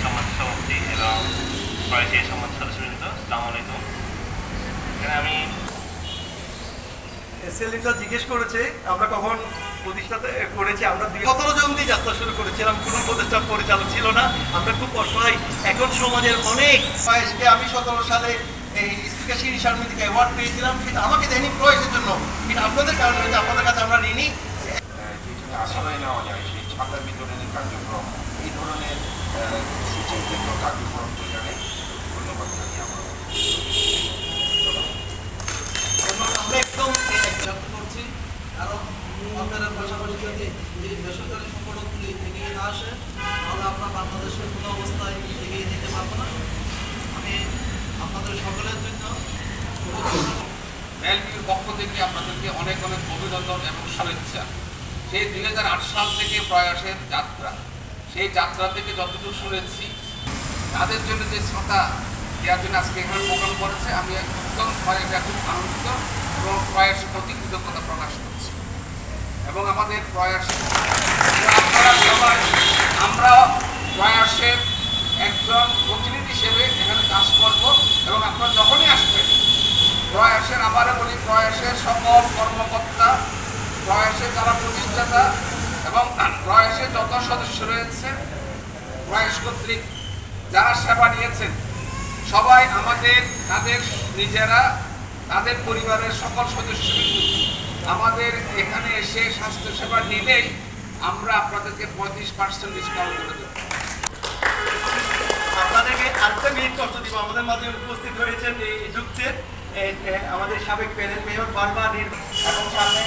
সমাজ সভাপতি এবং প্রয়াসী সমাজ সদস্যবৃন্দ, আসসালামু আলাইকুম। এখানে আমি সেলিমটা জিজ্ঞেস করেছে আমরা কখন প্রতিষ্ঠাতে করেছি। আমরা 17 জন দিয়ে যাত্রা শুরু করেছিলাম, কোনো প্রতিষ্ঠা পরিচালক ছিল না, আমরা খুব অসহায়। এখন সমাজের অনেক বয়সকে আমি 17 সালে এই স্পিকার শিরিন শারমিন থেকে অ্যাওয়ার্ড পেয়েছিলাম, কিন্তু আমাকে দেয়নি প্রয়াসের জন্য, কিন্তু আপনাদের কারণে হয়তো আপনাদের কাছে আমরা ঋণী। আশ্রয় নেওয়া যায় সেই ছাতা বিতরণের কার্যক্রম, এই ধরনের সুচিন্তিত কার্যক্রম প্রচারে ধন্যবাদ জানি আমরা একদম ব্যক্ত করছি। কারণ আপনারা পাশাপাশি যদি এই বেসরকারি সংগঠনগুলি এগিয়ে না আসে তাহলে আমরা বাংলাদেশের কোনো অবস্থায় এগিয়ে যেতে পারবো না। আমি আপনাদের সকলের জন্য এলপির পক্ষ থেকে আপনাদেরকে অনেক অনেক অভিনন্দন এবং শুভেচ্ছা। সেই 2008 সাল থেকে প্রয়াসের যাত্রা, সেই যাত্রা থেকে যতটুকু শুনেছি তাদের জন্য যে ছাতা দেওয়ার জন্য আজকে এখানে প্রোগ্রাম করেছে, আমি একদম প্রয়াসে খুব আনন্দিত এবং প্রয়াসের প্রতি কৃতজ্ঞতা প্রকাশ করছি। এবং আমাদের প্রয়াসে আপনারা সবাই, আমরা প্রয়াসের একজন প্রতিনিধি হিসেবে এখানে কাজ করব এবং আপনারা যখনই আসবেন প্রয়াসের, আবারও বলি, প্রয়াসের সকল কর্মকর্তা, প্রয়াসের যারা প্রতিষ্ঠাতা এবং প্রয়াসের যত সদস্য রয়েছে, প্রয়াস কর্তৃক যারা সেবা নিয়েছেন, সবাই আমাদের তাদের নিজেরা, তাদের পরিবারের সকল সদস্যবৃন্দ আমাদের এখানে এসে স্বাস্থ্যসেবা নিলেই আমরা আপনাদেরকে 35% ডিসকাউন্ট করে দেব। আপনাদেরকে আরেকটা মিনিট কষ্ট দিব। আমাদের মাঝে উপস্থিত হয়েছেন এই যুক্তে আমাদের সাবেক প্যানেল মেয়র বারবার, এবং সামনে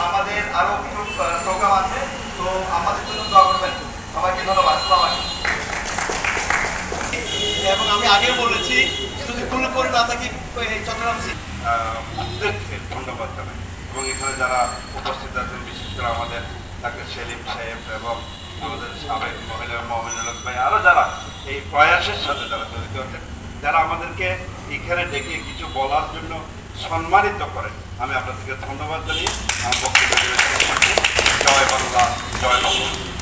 আমাদের আরো কিছু প্রোগ্রাম আছে, তো আমাদের জন্য দোয়া করবেন। সবাইকে ধন্যবাদ। এবং আমি আগেও বলেছি, যদি ভুল করে না থাকি চট্টগ্রাম ধন্যবাদ জানাই। এবং এখানে যারা উপস্থিত আছেন, বিশেষ করে আমাদের ডাক্তার সেলিম সাহেব এবং আমাদের সাবেক মহিনুল ভাই, আরও যারা এই প্রয়াসের সাথে যারা জড়িত আছেন, যারা আমাদেরকে এখানে ডেকে কিছু বলার জন্য সম্মানিত করেন, আমি আপনাদেরকে ধন্যবাদ জানিয়ে আমার বক্তব্য জয় বাংলা, জয় বাংলা।